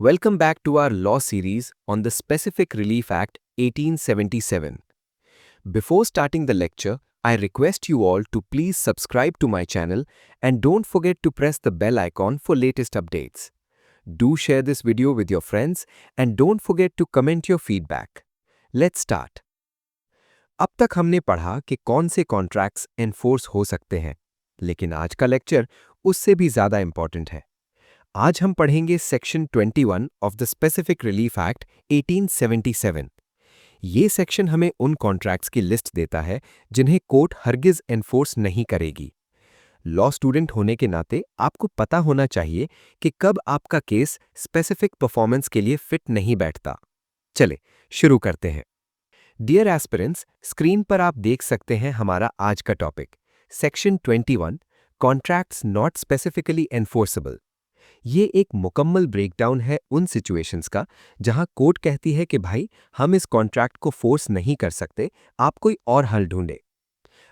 Welcome back to our law series on the Specific Relief Act 1877. Before starting the lecture, I request you all to please subscribe to my channel and don't forget to press the bell icon for latest updates. Do share this video with your friends and don't forget to comment your feedback. Let's start. अब तक हमने पढ़ा कि कौन से contracts enforce हो सकते हैं, लेकिन आज का लेक्चर उससे भी ज़्यादा इंपॉर्टेंट है। आज हम पढ़ेंगे section 21 of the specific relief act 1877। ये सेक्शन हमें उन कॉन्ट्रैक्ट्स की लिस्ट देता है जिन्हें कोर्ट हरगिज एनफोर्स नहीं करेगी। लॉ स्टूडेंट होने के नाते आपको पता होना चाहिए कि कब आपका केस स्पेसिफिक परफॉर्मेंस के लिए फिट नहीं बैठता। चले शुरू करते हैं। डियर एस्पिरेंट्स, स्क्रीन पर आप देख सकते हैं हमारा आज का topic section 21 contracts not specifically enforceable. ये एक मुकम्मल ब्रेकडाउन है उन सिचुएशंस का जहां कोर्ट कहती है कि भाई हम इस कॉन्ट्रैक्ट को फोर्स नहीं कर सकते, आप कोई और हल ढूंढे।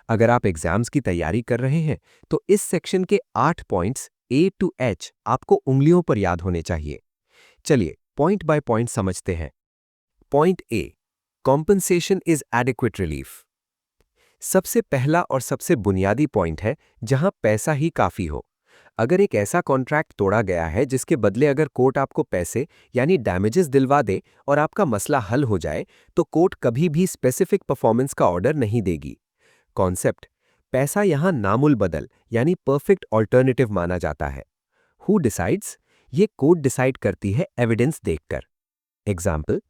अगर आप एग्जाम्स की तैयारी कर रहे हैं तो इस सेक्शन के 8 पॉइंट्स A to H आपको उंगलियों पर याद होने चाहिए। चलिए पॉइंट बाय पॉइंट समझते हैं। Point A, compensation is adequate relief. सबसे पहला और सबसे बुनियादी पॉइंट है जहां पैसा ही काफी हो। अगर एक ऐसा कॉन्ट्रैक्ट तोड़ा गया है जिसके बदले अगर कोर्ट आपको पैसे यानी डैमेजेस दिलवा दे और आपका मसला हल हो जाए, तो कोर्ट कभी भी स्पेसिफिक परफॉर्मेंस का ऑर्डर नहीं देगी। कॉन्सेप्ट पैसा यहां नामुल बदल यानी परफेक्ट ऑल्टरनेटिव माना जाता है। Who decides? ये कोर्ट डिसाइड करती है एविडेंस देखकर। एग्जाम्पल,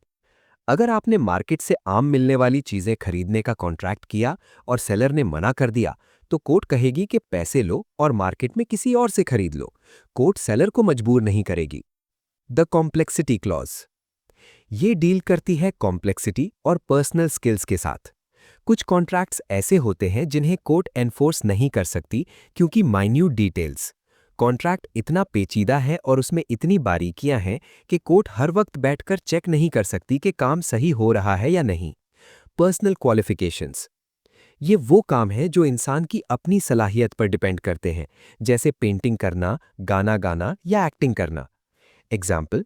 अगर आपने मार्केट से आम मिलने वाली चीजें खरीदने का कॉन्ट्रैक्ट किया और सेलर ने मना कर दिया, तो कोर्ट कहेगी कि पैसे लो और मार्केट में किसी और से खरीद लो। कोर्ट सेलर को मजबूर नहीं करेगी। द कॉम्प्लेक्सिटी क्लॉज, ये डील करती है कॉम्प्लेक्सिटी और पर्सनल स्किल्स के साथ। कुछ कॉन्ट्रैक्ट्स ऐसे होते हैं जिन्हें कोर्ट एनफोर्स नहीं कर सकती क्योंकि माइन्यूट डिटेल्स। कॉन्ट्रैक्ट इतना पेचीदा है और उसमें इतनी बारीकियां हैं कि कोर्ट हर वक्त बैठकर चेक नहीं कर सकती कि काम सही हो रहा है या नहीं। पर्सनल क्वालिफिकेशंस, ये वो काम है जो इंसान की अपनी सलाहियत पर डिपेंड करते हैं, जैसे पेंटिंग करना, गाना गाना या एक्टिंग करना। एग्जाम्पल,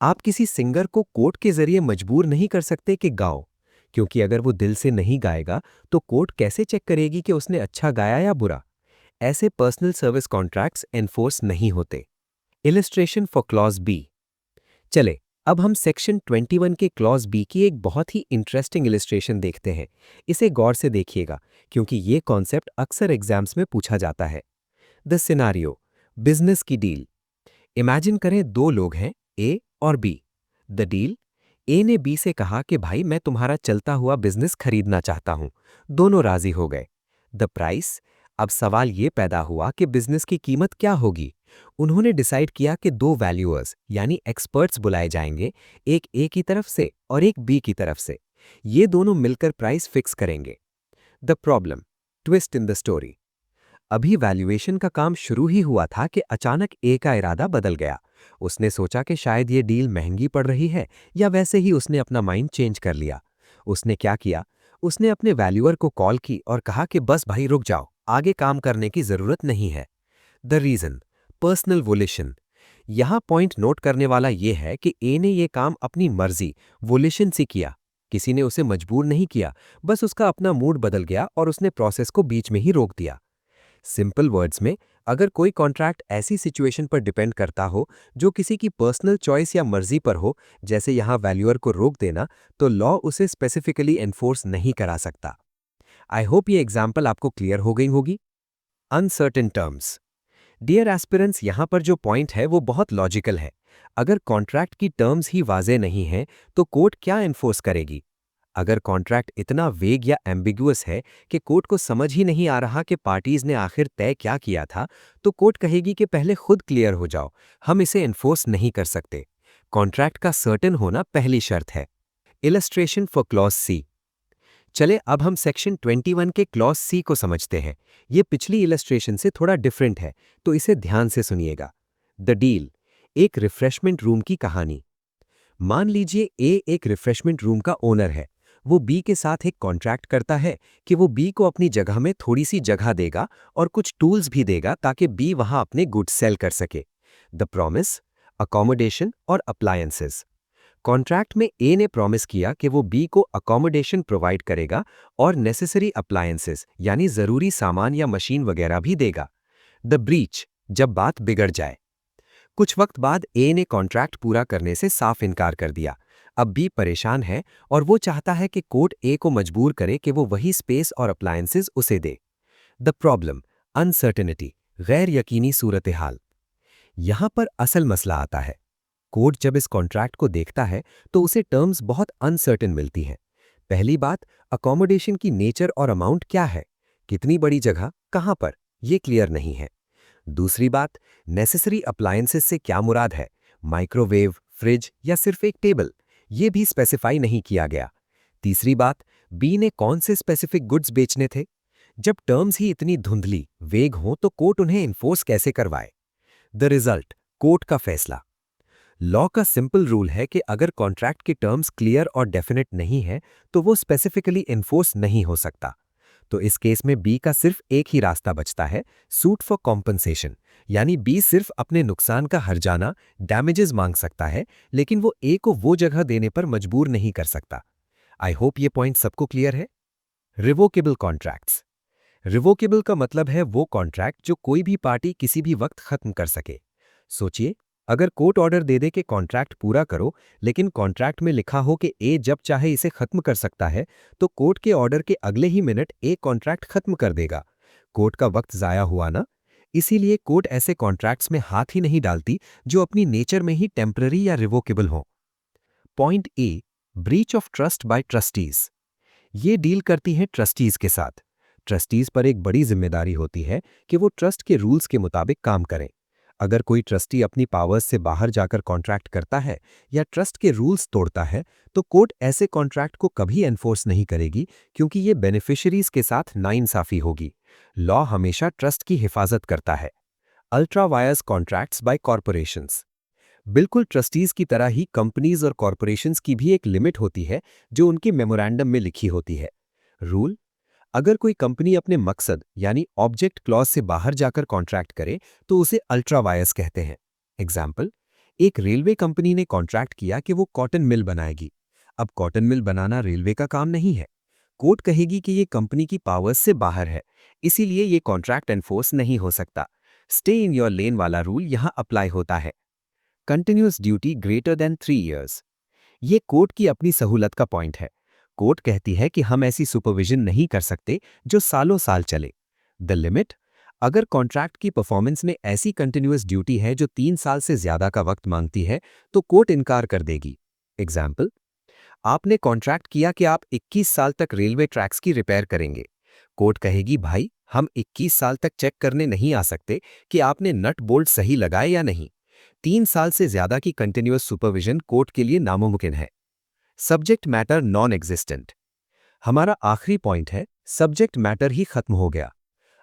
आप किसी सिंगर को कोर्ट के जरिए मजबूर नहीं कर सकते कि गाओ, क्योंकि अगर वो दिल से नहीं गाएगा तो कोर्ट कैसे चेक करेगी कि उसने अच्छा गाया या बुरा। ऐसे पर्सनल सर्विस कॉन्ट्रैक्ट्स एनफोर्स नहीं होते। Illustration for clause B. चले अब हम सेक्शन 21 के क्लॉज बी की एक बहुत ही इंटरेस्टिंग इलस्ट्रेशन देखते हैं। इसे गौर से देखिएगा क्योंकि ये कॉन्सेप्ट अक्सर एग्जाम्स में पूछा जाता है। द सिनारियो, बिजनेस की डील। इमेजिन करें दो लोग हैं, ए और बी। द डील, ए ने बी से कहा कि भाई मैं तुम्हारा चलता हुआ बिजनेस खरीदना चाहता हूं। दोनों राजी हो गए। द प्राइस, अब सवाल ये पैदा हुआ कि बिजनेस की कीमत क्या होगी। उन्होंने डिसाइड किया कि दो वैल्यूअर्स यानी एक्सपर्ट्स बुलाए जाएंगे, एक ए की तरफ से और एक बी की तरफ से। ये दोनों मिलकर प्राइस फिक्स करेंगे। The problem, twist in the story. अभी वैल्यूएशन का काम शुरू ही हुआ था कि अचानक ए का इरादा बदल गया। उसने सोचा कि शायद ये डील महंगी पड़ रही है, या वैसे ही उसने अपना माइंड चेंज कर लिया। उसने क्या किया? उसने अपने वैल्यूअर को कॉल की और कहा कि बस भाई रुक जाओ, आगे काम करने की जरूरत नहीं है। The reason, personal volition. यहां पॉइंट नोट करने वाला यह है कि ए ने यह काम अपनी मर्जी वोलिशन से किया। किसी ने उसे मजबूर नहीं किया, बस उसका अपना मूड बदल गया और उसने प्रोसेस को बीच में ही रोक दिया। सिंपल वर्ड्स में, अगर कोई कॉन्ट्रैक्ट ऐसी सिचुएशन पर डिपेंड करता हो जो किसी की पर्सनल चॉइस या मर्जी पर हो, जैसे यहां वैल्यूअर को रोक देना, तो लॉ उसे स्पेसिफिकली एनफोर्स नहीं करा सकता। आई होप ये एग्जाम्पल आपको क्लियर हो गई होगी। Uncertain terms. डियर एस्पिरेंट्स, यहां पर जो पॉइंट है वो बहुत लॉजिकल है। अगर कॉन्ट्रैक्ट की टर्म्स ही वाजे नहीं हैं तो कोर्ट क्या एनफोर्स करेगी? अगर कॉन्ट्रैक्ट इतना वेग या एम्बिगुअस है कि कोर्ट को समझ ही नहीं आ रहा कि पार्टीज ने आखिर तय क्या किया था, तो कोर्ट कहेगी कि पहले खुद क्लियर हो जाओ, हम इसे एनफोर्स नहीं कर सकते। कॉन्ट्रैक्ट का सर्टेन होना पहली शर्त है। Illustration for clause C. चले अब हम सेक्शन 21 के क्लॉज सी को समझते हैं। ये पिछली इलस्ट्रेशन से थोड़ा डिफरेंट है, तो इसे ध्यान से सुनिएगा। द डील, एक रिफ्रेशमेंट रूम की कहानी। मान लीजिए ए एक रिफ्रेशमेंट रूम का ओनर है। वो बी के साथ एक कॉन्ट्रैक्ट करता है कि वो बी को अपनी जगह में थोड़ी सी जगह देगा और कुछ टूल्स भी देगा ताकि बी वहां अपने गुड्स सेल कर सके। द प्रॉमिस, अकोमोडेशन और अप्लायंसेस। कॉन्ट्रैक्ट में ए ने प्रॉमिस किया कि वो बी को अकोमोडेशन प्रोवाइड करेगा और नेसेसरी अप्लायंसेस यानी जरूरी सामान या मशीन वगैरह भी देगा। द ब्रीच, जब बात बिगड़ जाए। कुछ वक्त बाद ए ने कॉन्ट्रैक्ट पूरा करने से साफ इनकार कर दिया। अब बी परेशान है और वो चाहता है कि कोर्ट ए को मजबूर करे कि वो वही स्पेस और अप्लायंसेस उसे दे। द प्रॉब्लम, अनसर्टेनिटी, गैर यकीनी सूरत हाल। यहां पर असल मसला आता है। कोर्ट जब इस कॉन्ट्रैक्ट को देखता है तो उसे टर्म्स बहुत अनसर्टेन मिलती हैं। पहली बात, अकोमोडेशन की नेचर और अमाउंट क्या है, कितनी बड़ी जगह, कहां पर, ये क्लियर नहीं है। दूसरी बात, नेसेसरी अप्लायंसेस से क्या मुराद है, माइक्रोवेव, फ्रिज या सिर्फ एक टेबल, ये भी स्पेसिफाई नहीं किया गया। तीसरी बात, बी ने कौन से स्पेसिफिक गुड्स बेचने थे। जब टर्म्स ही इतनी धुंधली, वेग हों तो कोर्ट उन्हें इन्फोर्स कैसे करवाए। द रिजल्ट, कोर्ट का फैसला। लॉ का सिंपल रूल है कि अगर कॉन्ट्रैक्ट के टर्म्स क्लियर और डेफिनेट नहीं है तो वो स्पेसिफिकली इन्फोर्स नहीं हो सकता। तो इस केस में बी का सिर्फ एक ही रास्ता बचता है, सूट फॉर कॉम्पनसेशन, यानी बी सिर्फ अपने नुकसान का हर्जाना, डैमेजेस मांग सकता है, लेकिन वो ए को वो जगह देने पर मजबूर नहीं कर सकता। आई होप ये पॉइंट सबको क्लियर है। Revocable contracts. रिवोकेबल का मतलब है वो कॉन्ट्रैक्ट जो कोई भी पार्टी किसी भी वक्त खत्म कर सके। सोचिए, अगर कोर्ट ऑर्डर दे दे कि कॉन्ट्रैक्ट पूरा करो, लेकिन कॉन्ट्रैक्ट में लिखा हो कि ए जब चाहे इसे खत्म कर सकता है, तो कोर्ट के ऑर्डर के अगले ही मिनट ए कॉन्ट्रैक्ट खत्म कर देगा। कोर्ट का वक्त जाया हुआ ना। इसीलिए कोर्ट ऐसे कॉन्ट्रैक्ट्स में हाथ ही नहीं डालती जो अपनी नेचर में ही टेम्पररी या रिवोकेबल हो। Point A, breach of trust bye trustees. ये डील करती है ट्रस्टीज के साथ। ट्रस्टीज पर एक बड़ी जिम्मेदारी होती है कि वो ट्रस्ट के रूल्स के मुताबिक काम करें। अगर कोई ट्रस्टी अपनी पावर्स से बाहर जाकर कॉन्ट्रैक्ट करता है या ट्रस्ट के रूल्स तोड़ता है, तो कोर्ट ऐसे कॉन्ट्रैक्ट को कभी एनफोर्स नहीं करेगी, क्योंकि ये बेनिफिशियरीज के साथ नाइंसाफी होगी। लॉ हमेशा ट्रस्ट की हिफाजत करता है। Ultra vires contracts by corporations. बिल्कुल ट्रस्टीज की तरह ही कंपनीज और कॉरपोरेशंस की भी एक लिमिट होती है जो उनके मेमोरेंडम में लिखी होती है। रूल, अगर कोई कंपनी अपने मकसद यानी ऑब्जेक्ट क्लॉज से बाहर जाकर कॉन्ट्रैक्ट करे तो उसे अल्ट्रा वायर्स कहते हैं। एग्जाम्पल, एक रेलवे कंपनी ने कॉन्ट्रैक्ट किया कि वो कॉटन मिल बनाएगी। अब कॉटन मिल बनाना रेलवे का काम नहीं है। कोर्ट कहेगी कि ये कंपनी की पावर्स से बाहर है, इसीलिए ये कॉन्ट्रैक्ट एनफोर्स नहीं हो सकता। स्टे इन योर लेन वाला रूल यहां अप्लाई होता है। Continuous duty greater than 3 years. ये कोर्ट की अपनी सहूलत का पॉइंट है। कोर्ट कहती है कि हम ऐसी सुपरविजन नहीं कर सकते जो सालों साल चले। द लिमिट, अगर कॉन्ट्रैक्ट की परफॉर्मेंस में ऐसी कंटिन्यूअस ड्यूटी है जो 3 साल से ज्यादा का वक्त मांगती है, तो कोर्ट इनकार कर देगी। एग्जाम्पल, आपने कॉन्ट्रैक्ट किया कि आप 21 साल तक रेलवे ट्रैक्स की रिपेयर करेंगे। कोर्ट कहेगी, भाई हम 21 साल तक चेक करने नहीं आ सकते कि आपने नट बोल्ट सही लगाए या नहीं। 3 साल से ज्यादा की कंटिन्यूअस सुपरविजन कोर्ट के लिए नामुमकिन है। Subject matter non existent. हमारा आखिरी पॉइंट है, सब्जेक्ट मैटर ही खत्म हो गया।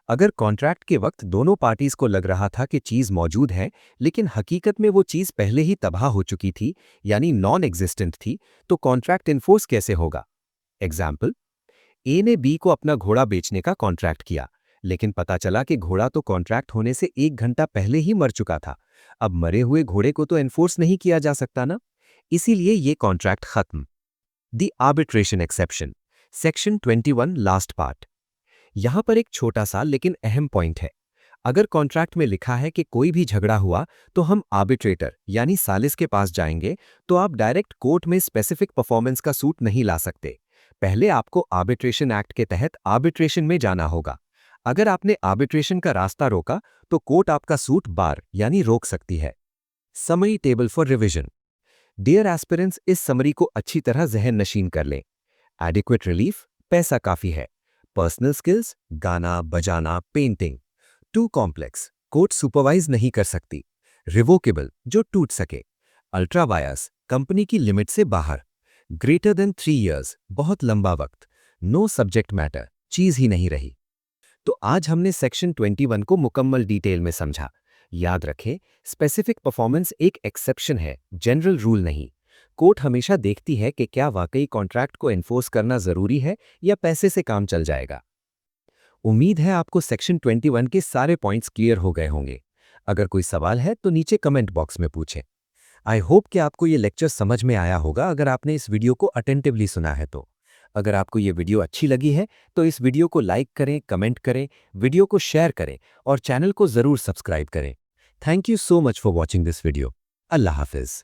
अगर कॉन्ट्रैक्ट के वक्त दोनों पार्टीज को लग रहा था कि चीज मौजूद है, लेकिन हकीकत में वो चीज पहले ही तबाह हो चुकी थी, यानी नॉन एग्जिस्टेंट थी, तो कॉन्ट्रैक्ट इन्फोर्स कैसे होगा। एग्जाम्पल, ए ने बी को अपना घोड़ा बेचने का कॉन्ट्रैक्ट किया, लेकिन पता चला कि घोड़ा तो कॉन्ट्रैक्ट होने से 1 घंटा पहले ही मर चुका था। अब मरे हुए घोड़े को तो एनफोर्स नहीं किया जा सकता ना, इसीलिए ये कॉन्ट्रैक्ट खत्म। The arbitration exception, section 21 last part. यहां पर एक छोटा सा लेकिन अहम पॉइंट है। अगर कॉन्ट्रैक्ट में लिखा है कि कोई भी झगड़ा हुआ तो हम आर्बिट्रेटर यानी सालिस के पास जाएंगे, तो आप डायरेक्ट कोर्ट में स्पेसिफिक परफॉर्मेंस का सूट नहीं ला सकते। पहले आपको आर्बिट्रेशन एक्ट के तहत आर्बिट्रेशन में जाना होगा। अगर आपने आर्बिट्रेशन का रास्ता रोका तो कोर्ट आपका सूट बार यानी रोक सकती है। Summary table for revision. Dear aspirants, इस समरी को अच्छी तरह जहन नशीन कर लें। एडिक्वेट रिलीफ, पैसा काफी है। पर्सनल स्किल्स, गाना बजाना painting. Too complex, court supervise नहीं कर सकती। रिवोकेबल, जो टूट सके। अल्ट्रा वायर्स, कंपनी की लिमिट से बाहर। ग्रेटर देन 3 ईयर्स, बहुत लंबा वक्त। नो सब्जेक्ट मैटर, चीज ही नहीं रही। तो आज हमने सेक्शन 21 को मुकम्मल डिटेल में समझा। याद रखें, स्पेसिफिक परफॉर्मेंस एक एक्सेप्शन है, जनरल रूल नहीं। कोर्ट हमेशा देखती है कि क्या वाकई कॉन्ट्रैक्ट को एनफोर्स करना जरूरी है या पैसे से काम चल जाएगा। उम्मीद है आपको सेक्शन 21 के सारे पॉइंट्स क्लियर हो गए होंगे। अगर कोई सवाल है तो नीचे कमेंट बॉक्स में पूछें। आई होप कि आपको ये लेक्चर समझ में आया होगा अगर आपने इस वीडियो को अटेंटिवली सुना है तो। अगर आपको ये वीडियो अच्छी लगी है तो इस वीडियो को लाइक करें, कमेंट करें, वीडियो को शेयर करें और चैनल को ज़रूर सब्सक्राइब करें। Thank you so much for watching this video. Allah हाफिज़।